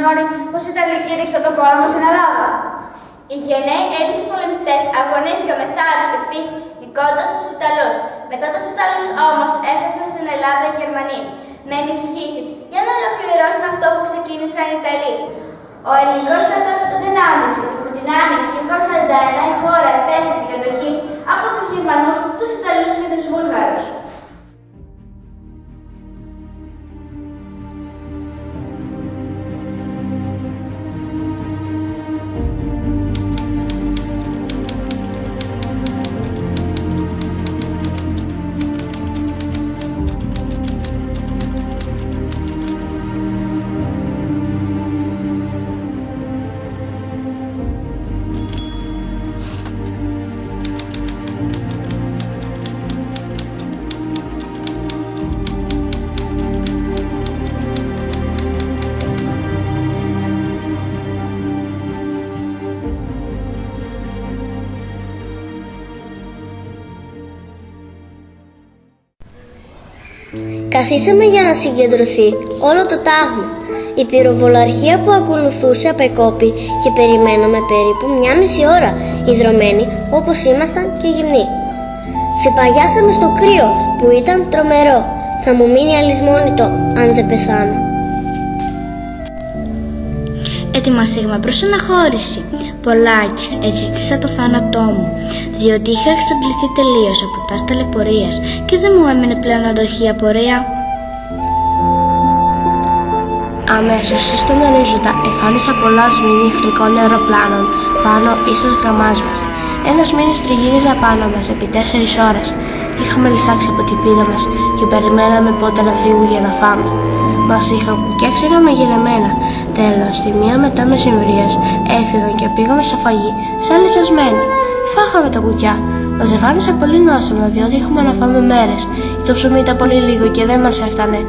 σημειώνει πως η Ιταλία κήρυξε τον πόλεμο στην Ελλάδα. Οι γενναίοι Έλληνες πολεμιστές αγωνίστηκαν με θάρρος και πίστη, νικώντας τους Ιταλούς. Μετά τους Ιταλούς όμως έφτασαν στην Ελλάδα οι Γερμανοί με ενισχύσεις για να ολοκληρώσουν αυτό που ξεκίνησαν οι Ιταλοί. Ο ελληνικός στρατός δεν άνοιξε και που την άνοιξε το 1941 η χώρα επέχει την κατοχή από τους Γερμανούς, τους Ιταλούς και τους Βούλγαρους. Καθίσαμε για να συγκεντρωθεί όλο το τάγμα. Η πυροβολαρχία που ακολουθούσε απεκόπη και περιμέναμε περίπου μια μισή ώρα, ιδρωμένοι όπως ήμασταν και γυμνοί. Ξεπαγιάσαμε στο κρύο που ήταν τρομερό. Θα μου μείνει αλυσμόνητο αν δεν πεθάνω. Ετοιμαστήκαμε προς αναχώρηση. Πολάκης, έζητησα το θάνατό μου, διότι είχα εξαντληθεί τελείως από τας ταλαιπωρίας και δεν μου έμεινε πλέον αντοχή απορία. Αμέσως στον ορίζοντα εμφάνισα πολλά σμήνη εχθρικών αεροπλάνων πάνω ίσως γραμμάς μας. Ένας μήνυς τριγύριζε πάνω μας επί 4 ώρες. Είχαμε λυσάξει από την πείνα μας και περιμέναμε πότε να φύγουν για να φάμε. Μας είχαν κουκιάξει μαγειρεμένα. Τέλος, τη μία μετά μεσημβρίας έφυγαν και πήγαμε στο φαγί, σαν λυσασμένοι. Φάγαμε τα κουκιά. Μας εμφάνισε πολύ νόστιμο, διότι είχαμε να φάμε μέρες. Το ψωμί ήταν πολύ λίγο και δεν μας έφτανε.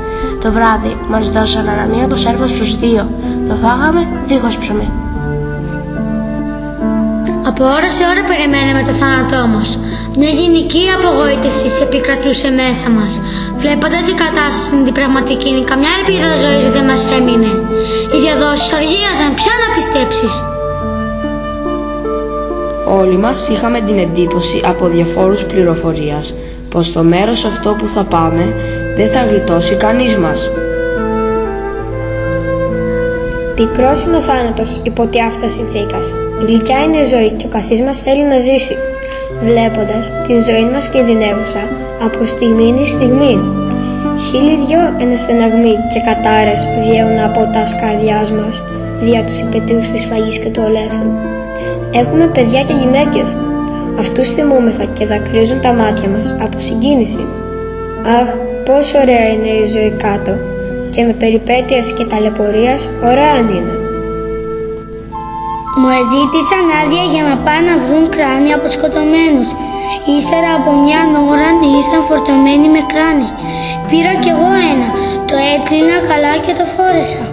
Το βράδυ μας δώσανε μία κονσέρβα στους 2. Το φάγαμε δίχως ψωμί. Από ώρα σε ώρα περιμέναμε το θάνατό μας. Μια γενική απογοήτευση επικρατούσε μέσα μας. Βλέποντας η κατάσταση στην πραγματική, καμιά ελπίδα ζωής δεν μας έμεινε. Οι διαδόσεις οργίαζαν, πια να πιστέψεις. Όλοι μας είχαμε την εντύπωση από διαφόρους πληροφορίας πως στο μέρος αυτό που θα πάμε δεν θα γλιτώσει κανείς μας. Πικρός είναι ο θάνατος υπό τη αυτά συνθήκας. Γλυκιά είναι η ζωή και ο καθής μας θέλει να ζήσει, βλέποντας την ζωή μας κινδυνεύουσα από στιγμή στη στιγμή. 1002 εναστεναγμοί και κατάρες βγαίνουν από τα καρδιάς μας δια τους υπετίους της φαγής και του ολέθρου. Έχουμε παιδιά και γυναίκες. Αυτούς θυμούμεθα και δακρύζουν τα μάτια μας από συγκίνηση. Αχ, πόσο ωραία είναι η ζωή κάτω, και με περιπέτειας και ταλαιπωρίας ωραία αν είναι. Μου ζήτησαν άδεια για να πάνε να βρουν κράνη από σκοτωμένους. Ύστερα από μια ώρα ήσαν φορτωμένοι με κράνη. Πήρα κι εγώ ένα, το έπλυνα καλά και το φόρεσα.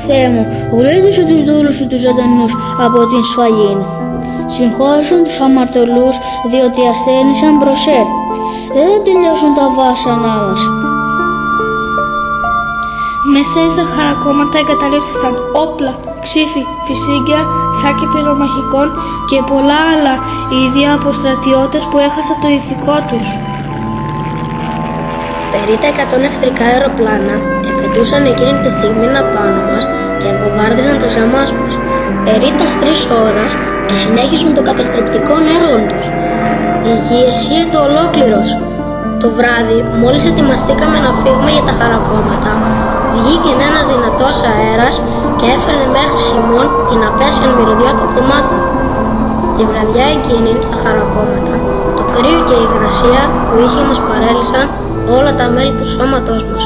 Θεέ μου, γλίτωσε τους δούλους σου τους ζωντανούς από την σφαγή. Συγχώρησον τους αμαρτωλούς, διότι ασθένησαν προσέ. Δεν θα τελειώσουν τα βάσανά μας. Μέσα στα χαρακόμματα εγκαταλείφθησαν όπλα, ξύφη, φυσίγγια, σάκοι πυρομαχικών και πολλά άλλα ίδια από στρατιώτες που έχασαν το ηθικό τους. Περί τα 100 εχθρικά αεροπλάνα επετούσαν εκείνη τη στιγμή πάνω μας και βομβάρδιζαν τις γραμμάς μας. Περί τας 3 ώρες συνέχισαν το καταστρεπτικό έργο τους. Η γη εσύεται ολόκληρος. Το βράδυ, μόλις ετοιμαστήκαμε να φύγουμε για τα χαρακόμματα, βγήκε ένας δυνατός αέρας και έφερε μέχρι σημών την απέσια μυρωδιά του πτωμάτου. Τη βραδιά εκείνη στα χαρακόμματα, το κρύο και η υγρασία που είχε μας παρέλυσαν όλα τα μέλη του σώματός μας.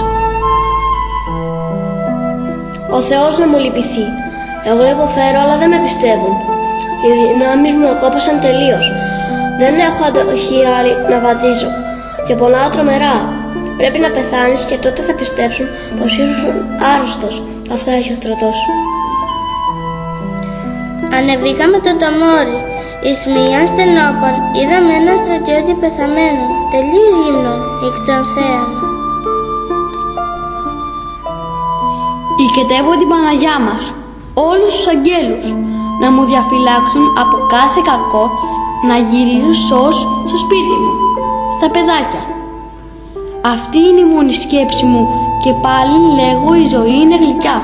Ο Θεός να μου λυπηθεί. Εγώ υποφέρω αλλά δεν με πιστεύουν. Οι δυνάμεις μου ακόπασαν τελείως. Δεν έχω αντοχή άλλη να βαδίζω και πονάω τρομερά. Πρέπει να πεθάνεις και τότε θα πιστέψουν πως ήσουν άρρωστος. Αυτά έχει ο στρατός. Ανεβήκαμε το ταμόρι. Εις μίαν στενόπων είδαμε ένα στρατιώτη πεθαμένο, τελείως γυμνό, εκ των θέαμ. Οικετεύω την Παναγιά μας, όλους τους αγγέλους, να μου διαφυλάξουν από κάθε κακό, να γυρίσω σως στο σπίτι μου, στα παιδάκια. Αυτή είναι η μόνη σκέψη μου και πάλι λέγω η ζωή είναι γλυκιά.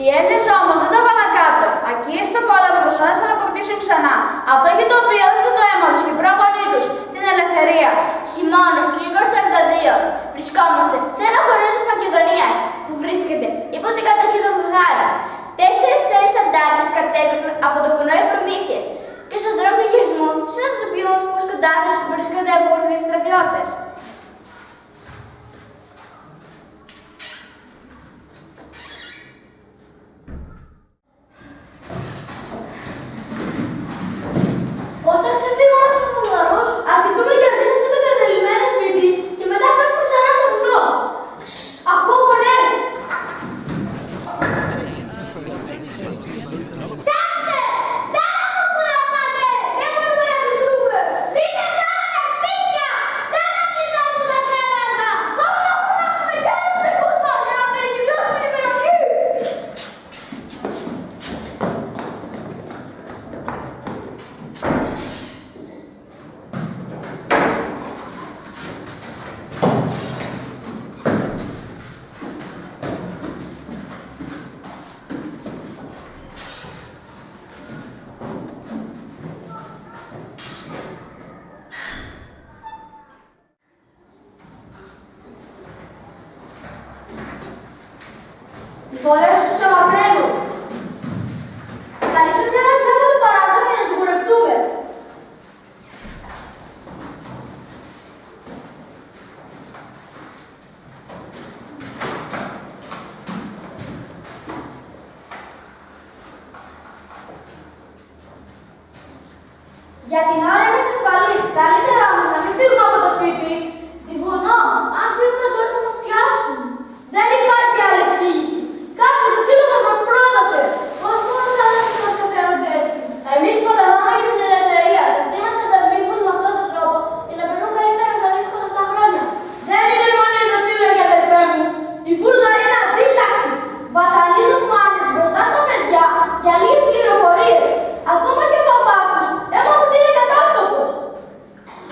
Οι Έλληνες όμως δεν τα πάνε κάτω. Ακήρυφτα πόλεμο προσπάθησαν να αποκτήσουν ξανά αυτό για το οποίο έδωσαν το αίμα τους και οι πρόγονοί τους, την ελευθερία. Χειμώνος, λίγο στα 72, βρισκόμαστε σε ένα χωριό της Μακεδονίας που βρίσκεται υπό την κατοχή των Βουλγάρων. 4 Έλληνες αντάρτες κατέβηκαν από το βουνό οι προμήθειες και στον δρόμο του γυρισμού συναντοποιούν πως κοντά τους βρίσκονται Βούλγαροι στρατιώτες. Πώς θα ξεφύγουμε από τους Βουλγαρούς? Ας σκεφτούμε και αυτές αυτό το κατελημμένο σπίτι και μετά φεύγουμε ξανά στο βουνό. Ακούω φωνές! Ψάξτε! Δεν έχουμε που να πάτε! Δεν μπορούμε να τους βρούμε! Μπείτε σε όλα τα σπίτια! Δεν αφήνουμε τα ξέμασμα! Πάμε να φωνάξουμε κι άλλους δικούς μας για να περικυκλώσουμε την περιοχή! Οι φορές τους ξεμακραίνουν. Θα ρίξω μια ματιά από το παράθυρο για να σιγουρευτούμε. Για την ώρα είμαστε ασφαλείς. Καλύτερα όμως να μην φύγουμε από το σπίτι. Συμφωνώ. Αν φύγουμε τώρα θα μας πιάσουν. Δεν υπάρχει άλλη εξήγηση. Κάποιος ο σύλλογος μας πρόδωσε. Πώς μόνο τα αδέρφια μας καθαίνονται έτσι? Εμείς πολεμάμε για την ελευθερία. Αυτοί μας καταπλήγουν με αυτόν τον τρόπο για να περνούν καλύτερα στα δύσκολα αυτά χρόνια. Δεν είναι μόνο το σύλλογο, αδερφέ μου. Οι Βούλγαροι είναι αδίστακτοι. Βασανίζουν μάνες μπροστά στα παιδιά για λίγες πληροφορίες. Ακόμα και ο παπάς τους έμαθαν ότι είναι κατάσκοπος.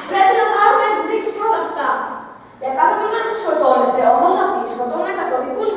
Πρέπει να πάρουμε εκδίκηση όλα αυτά. Για κάθε Βούλγαρο που σκοτώνεται, όμως αυτοί σκοτώνουν εκατοδικούς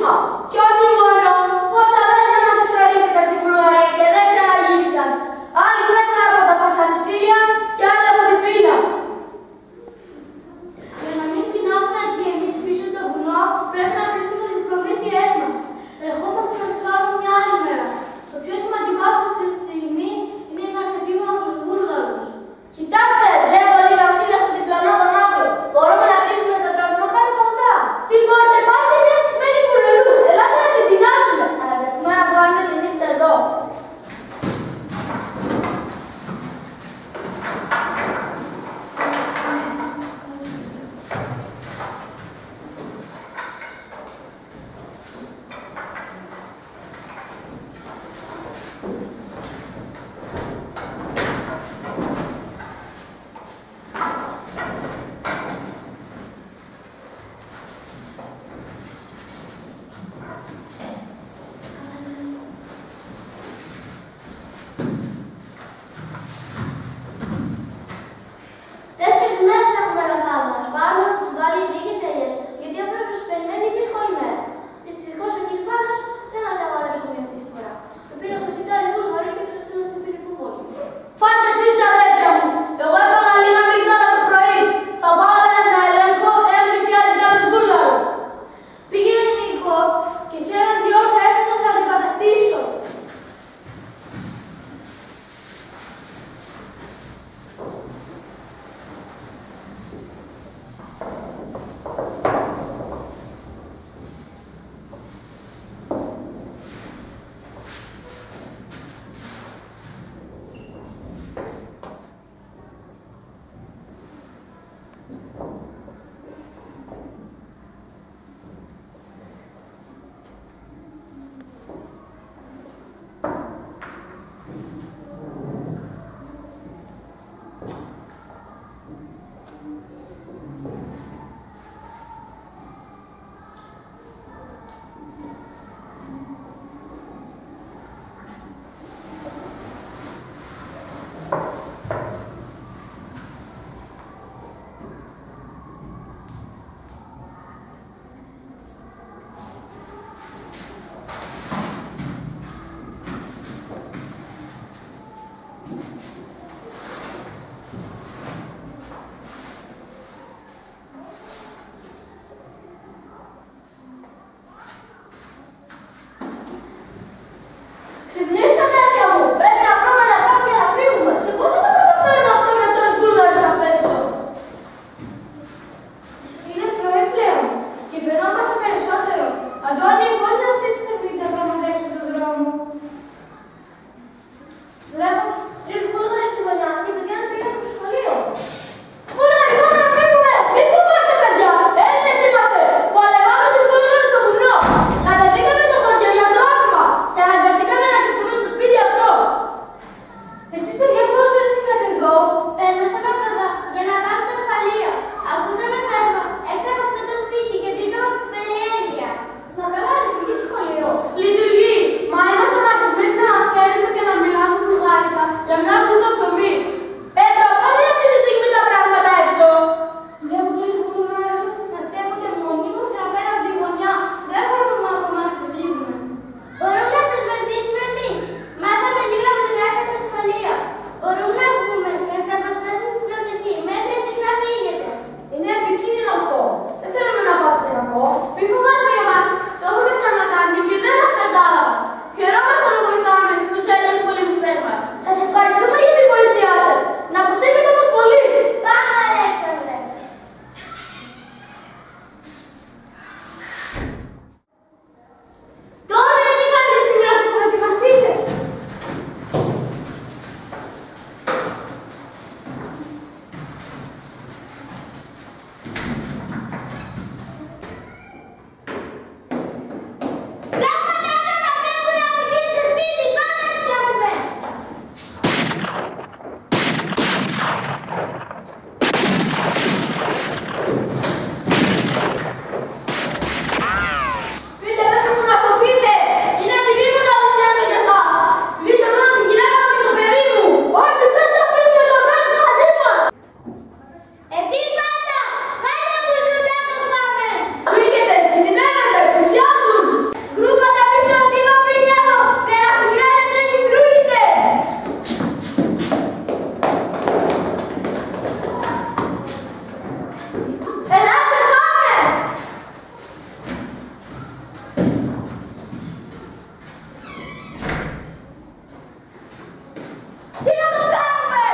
Τι να το κάνουμε!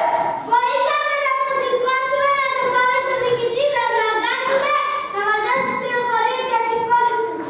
Βοήθαμε να τον σηκώσουμε, να τον πάμε στον διοικητή, να τον αναγκάσουμε, να μας δώσει πληροφορίες για τις υπόλοιπες.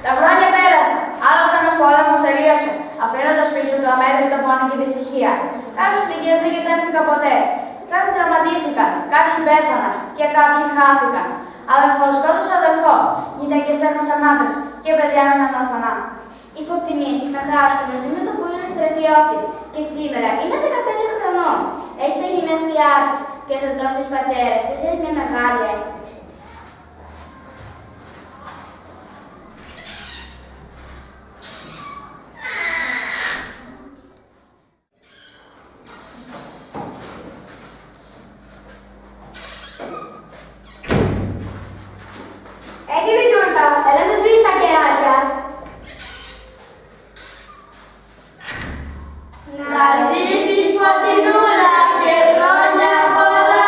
Τα χρόνια πέρασαν. Άλλος ένας πόλεμος τελείωσε, αφήνοντας πίσω του αμέτρητο πόνο και δυστυχία. Κάποιες πληγές δεν γιατρεύτηκαν ποτέ. Κάποιοι τραυματίστηκαν, κάποιοι πέθαναν και κάποιοι χάθηκαν. Αδελφό σκότωσε αδελφό, γυναίκες έχασαν άντρες και παιδιά έμεναν ορφανά. Η Φωτεινή με χάρισε μαζί με τον πούλιο στρατιώτη και σήμερα είναι 15 χρονών. Έχει τα γενέθλιά της και θα δώσει στις πατέρες της μια μεγάλη έκπληξη. Έτοιμη τούρτα, έλα να σβήσεις τα κεράκια. Να ζήσεις Φωτεινούλα και χρόνια πολλά,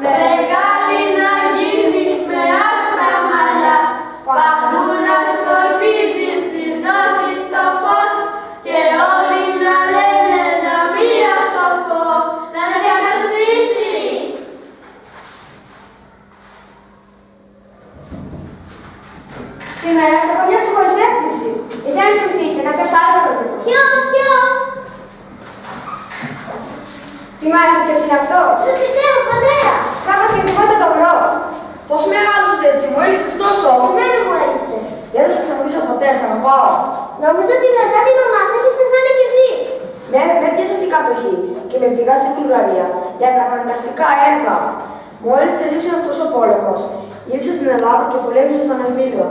μεγάλη να γίνεις με άσπρα μαλλιά, παντού να σκορπίζεις τις γνώσεις στο φως και όλοι να λένε να μία σοφό, να διακαθίσεις. Σήμερα θα έχω μια ξεχωριστή έκπληξη. Ήθελα να σκεφτεί και κάποιος άλλος θα το πει. Ποιος? Θυμάσαι ποιος είναι αυτός? Σου πιστεύω, πατέρα. Κάπως σχετικός θα το βρω. Πώς μεγάλωσες έτσι, μου έλειψες τόσο. Εμένα μου έλειψε. Δεν θα σε ξαναδίσω ποτέ, θα με πάω. Νόμιζα ότι μετά τη μαμά θα έχεις πεθάνει κι εσύ. Με πιάσα στην κατοχή και με πήγα στην Βουλγαρία για καταναγκαστικά έργα. Μόλις τελείωσε αυτός ο πόλεμος, γύρισα στην Ελλάδα και πολέμησα στον εμφύλιο.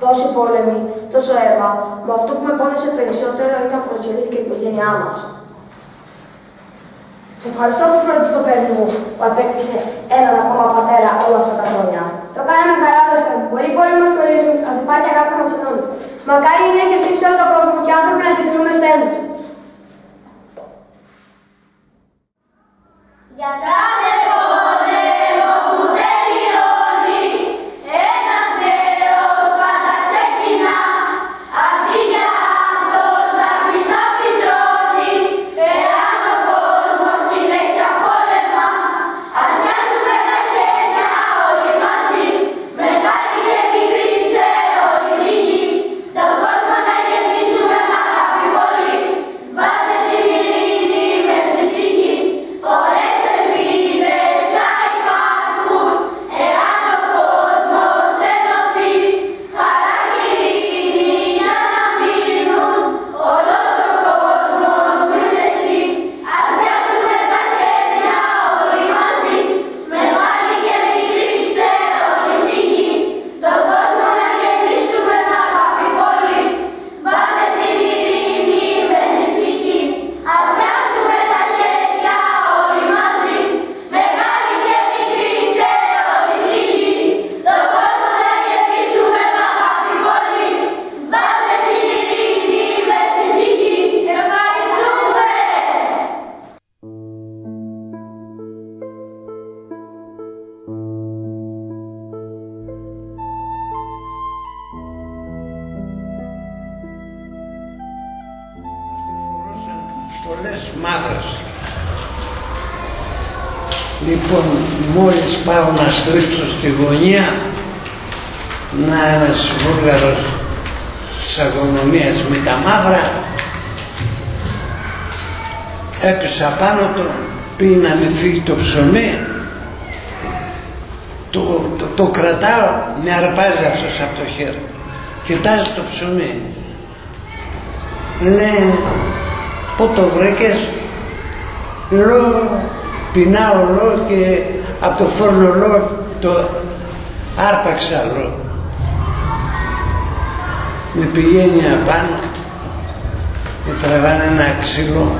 Τόσοι πόλεμοι, τόσο αίμα, μα αυτό που με πόνεσε περισσότερο ήταν πως διαλύθηκε η οικογένειά μας. Σε ευχαριστώ που φρόντισες το παιδί μου που απέκτησε έναν ακόμα πατέρα όλα αυτά τα χρόνια. Λοιπόν, μόλις πάω να στρίψω στη γωνία, να ένας Βούλγαρος της αγωνομίας με τα μαύρα έπεσα πάνω του, πήγε να με φύγει το ψωμί, το κρατάω, με αρπάζει αυτός από το χέρι, κοιτάζει το ψωμί, λέει πού το βρήκες, λέω πεινάω λέω και από το φόρνο λέω το άρπαξα λέω. Με πηγαίνει απάνω, με τραβάνε ένα ξύλο,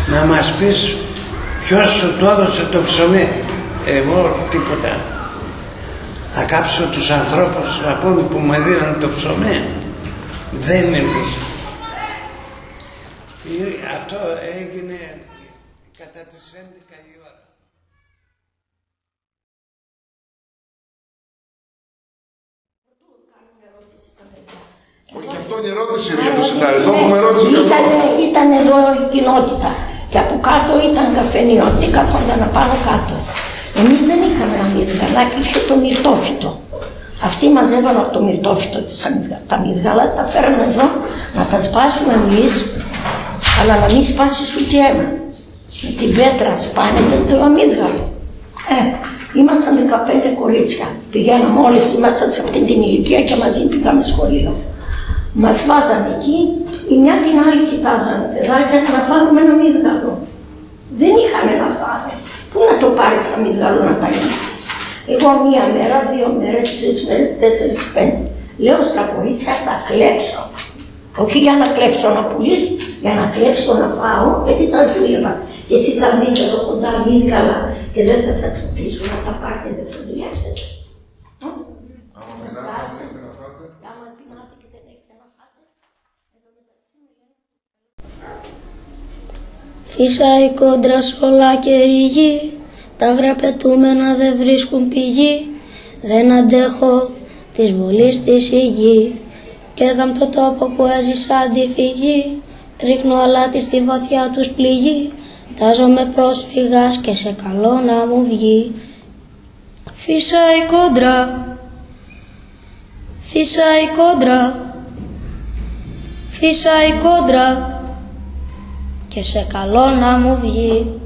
να μας πεις ποιος σου το έδωσε το ψωμί. Εγώ τίποτα. Θα κάψω τους ανθρώπους να πούμε που μου δίνανε το ψωμί. Δεν μιλούσα. Αυτό έγινε κατά τις 11 η ώρα. Όχι, αυτό είναι ερώτηση για το σιτάρι. Εδώ έχουμε ερώτηση. Ήταν εδώ η κοινότητα και από κάτω ήταν καφενείο. Τι καθόταν πάνω κάτω. Εμείς δεν είχαμε αμύγδαλα και είχε το μυρτόφυτο. Αυτοί μαζεύαν από το μυρτόφυτο τα αμύγδαλα, τα φέραν εδώ να τα σπάσουμε εμείς, αλλά να μην σπάσει ούτε ένα. Με τη βέτρα σπάνε το αμύγδαλο. Ήμασταν 15 κορίτσια. Πηγαίναμε όλες, ήμασταν σε αυτή την ηλικία και μαζί πήγαμε σχολείο. Μας βάζανε εκεί, η μια την άλλη κοιτάζανε παιδάκια να πάρουμε ένα αμύγδαλο. Δεν είχαμε να φάμε. Πού να το πάρεις το αμύγδαλο να τα γεμίσεις. Εγώ μία μέρα, 2 μέρες, 3 μέρες, 4, 5. Λέω στα κορίτσια θα κλέψω. Όχι για να κλέψω να πουλήσω, για να κλέψω να φάω, γιατί τα δούλευα. Και εσείς αν δείτε εδώ κοντά αμύγδαλα και δεν θα σας ξυπνήσουν να τα πάρετε, δεν θα δουλέψετε. Φύσαει κόντρα σ' όλα και ρηγή, τα αγραπετούμενα δεν βρίσκουν πηγή. Δεν αντέχω της βολής της η γη, κι έδαμ το τόπο που έζησα αντιφυγή. Ρίχνω αλάτι στη βαθιά τους πληγή, τάζομαι πρόσφυγας και σε καλό να μου βγει. Φύσαει κόντρα, φύσαει κόντρα, φύσαει κόντρα και σε καλό να μου βγει.